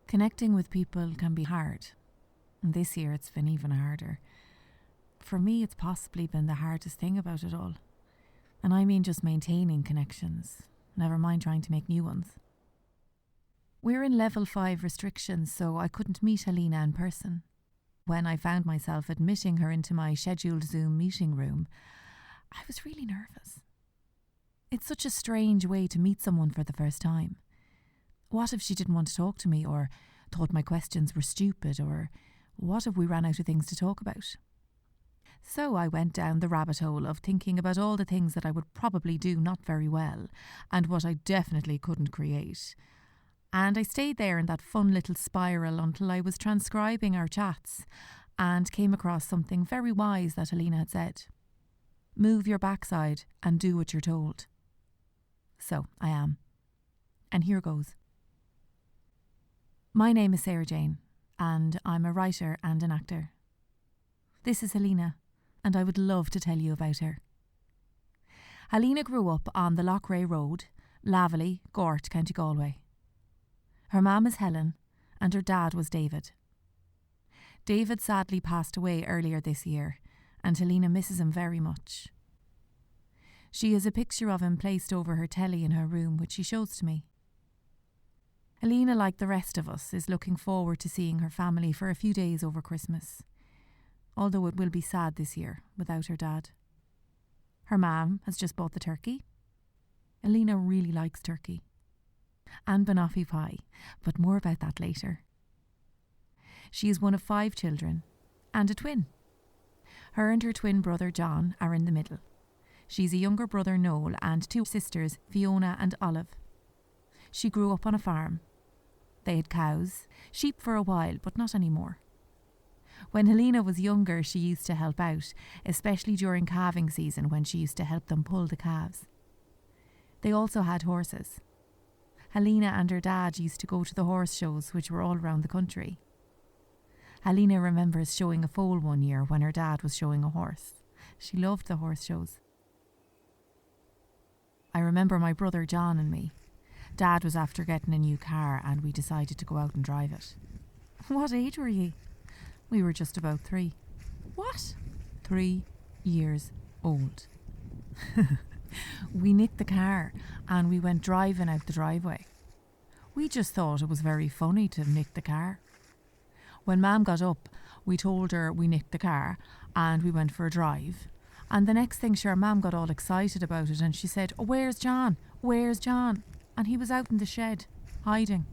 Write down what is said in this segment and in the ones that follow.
Connecting with people can be hard, and this year it's been even harder. For me, it's possibly been the hardest thing about it all. And I mean just maintaining connections, never mind trying to make new ones. We're in level 5 restrictions, so I couldn't meet Helena in person. When I found myself admitting her into my scheduled Zoom meeting room, I was really nervous. It's such a strange way to meet someone for the first time. What if she didn't want to talk to me, or thought my questions were stupid, or what if we ran out of things to talk about? So I went down the rabbit hole of thinking about all the things that I would probably do not very well, and what I definitely couldn't create. And I stayed there in that fun little spiral until I was transcribing our chats and came across something very wise that Helena had said. Move your backside and do what you're told. So I am. And here goes. My name is Sarah Jane, and I'm a writer and an actor. This is Helena, and I would love to tell you about her. Helena grew up on the Lochray Road, Laverley, Gort, County Galway. Her mum is Helen, and her dad was David. David sadly passed away earlier this year, and Helena misses him very much. She has a picture of him placed over her telly in her room, which she shows to me. Helena, like the rest of us, is looking forward to seeing her family for a few days over Christmas, although it will be sad this year without her dad. Her mum has just bought the turkey. Helena really likes turkey. And banoffee pie, but more about that later. She is one of 5 children and a twin. Her and her twin brother John are in the middle. She's a younger brother Noel and 2 sisters, Fiona and Olive. She grew up on a farm. They had cows, sheep for a while, but not anymore. When Helena was younger, she used to help out, especially during calving season when she used to help them pull the calves. They also had horses. Helena and her dad used to go to the horse shows, which were all around the country. Helena remembers showing a foal one year when her dad was showing a horse. She loved the horse shows. I remember my brother John and me. Dad was after getting a new car and we decided to go out and drive it. What age were you? We were just about 3. What? 3 years old. We nicked the car and we went driving out the driveway. We just thought it was very funny to nick the car. When Mum got up, we told her we nicked the car and we went for a drive. And the next thing, sure, Mum got all excited about it and she said, "Oh, where's John? Where's John?" And he was out in the shed, hiding.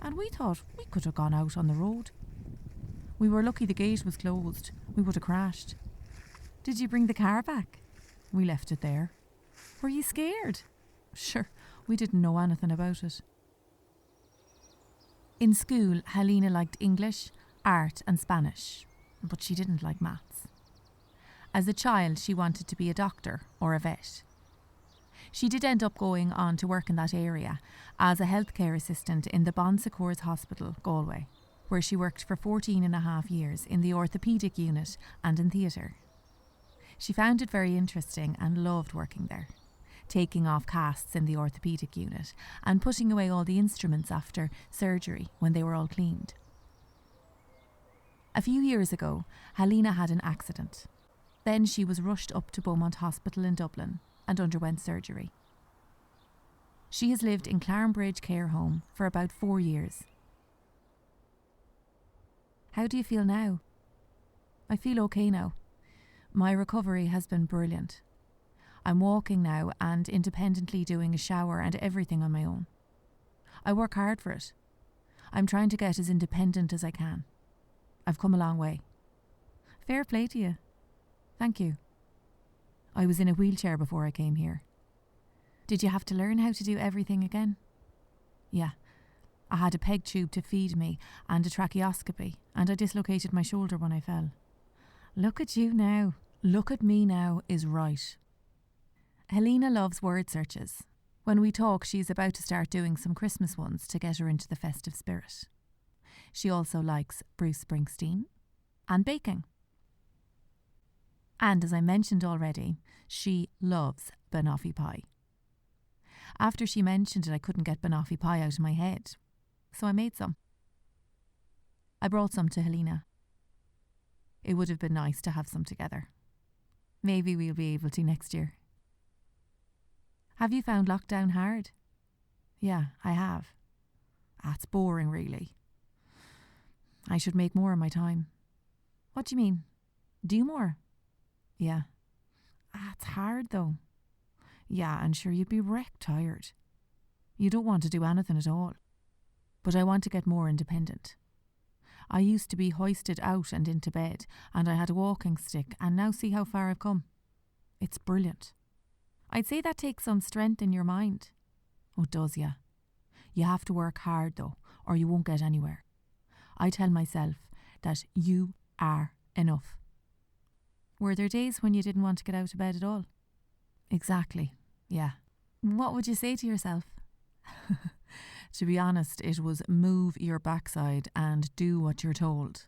And we thought we could have gone out on the road. We were lucky the gate was closed. We would have crashed. Did you bring the car back? We left it there. Were you scared? Sure, we didn't know anything about it. In school, Helena liked English, art and Spanish, but she didn't like maths. As a child, she wanted to be a doctor or a vet. She did end up going on to work in that area as a healthcare assistant in the Bon Secours Hospital, Galway, where she worked for 14 and a half years in the orthopaedic unit and in theatre. She found it very interesting and loved working there, taking off casts in the orthopaedic unit and putting away all the instruments after surgery when they were all cleaned. A few years ago, Helena had an accident. Then she was rushed up to Beaumont Hospital in Dublin and underwent surgery. She has lived in Clarinbridge care home for about 4 years. How do you feel now? I feel okay now. My recovery has been brilliant. I'm walking now and independently doing a shower and everything on my own. I work hard for it. I'm trying to get as independent as I can. I've come a long way. Fair play to you. Thank you. I was in a wheelchair before I came here. Did you have to learn how to do everything again? Yeah. I had a peg tube to feed me and a tracheoscopy, and I dislocated my shoulder when I fell. Look at you now. Look at me now is right. Helena loves word searches. When we talk, she's about to start doing some Christmas ones to get her into the festive spirit. She also likes Bruce Springsteen and baking. And as I mentioned already, she loves banoffee pie. After she mentioned it, I couldn't get banoffee pie out of my head, so I made some. I brought some to Helena. It would have been nice to have some together. Maybe we'll be able to next year. Have you found lockdown hard? Yeah, I have. It's boring, really. I should make more of my time. What do you mean? Do more? Yeah. It's hard, though. Yeah, and sure, you'd be wrecked tired. You don't want to do anything at all. But I want to get more independent. I used to be hoisted out and into bed, and I had a walking stick, and now see how far I've come. It's brilliant. I'd say that takes some strength in your mind. Oh, it does, yeah. You have to work hard, though, or you won't get anywhere. I tell myself that you are enough. Were there days when you didn't want to get out of bed at all? Exactly, yeah. What would you say to yourself? To be honest, it was move your backside and do what you're told.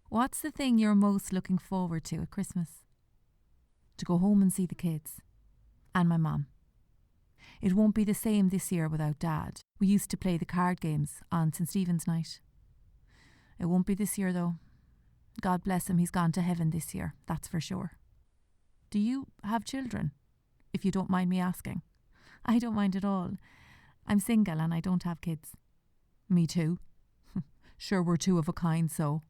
What's the thing you're most looking forward to at Christmas? To go home and see the kids. And my mum. It won't be the same this year without Dad. We used to play the card games on St. Stephen's night. It won't be this year though. God bless him, he's gone to heaven this year, that's for sure. Do you have children? If you don't mind me asking. I don't mind at all. I'm single and I don't have kids. Me too. Sure, we're two of a kind, so.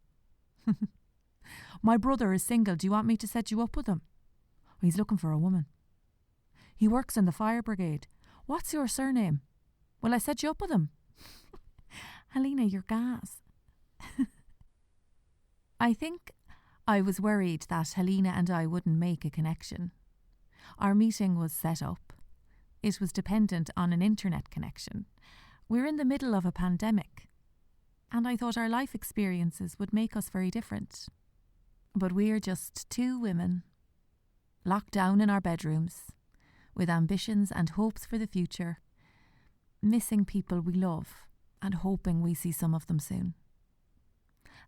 My brother is single. Do you want me to set you up with him? He's looking for a woman. He works in the fire brigade. What's your surname? Will I set you up with him? Helena, you're gas. I think I was worried that Helena and I wouldn't make a connection. Our meeting was set up. It was dependent on an internet connection. We're in the middle of a pandemic, and I thought our life experiences would make us very different. But we're just two women, locked down in our bedrooms, with ambitions and hopes for the future, missing people we love and hoping we see some of them soon.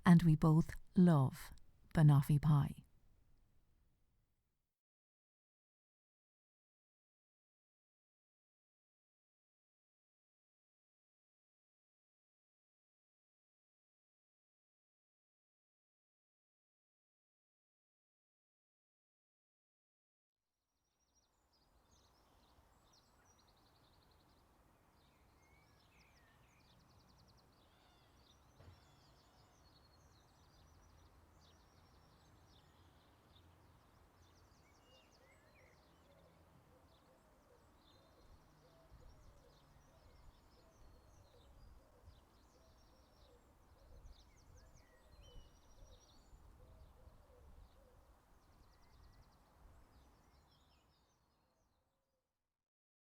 And we both love banoffee pie.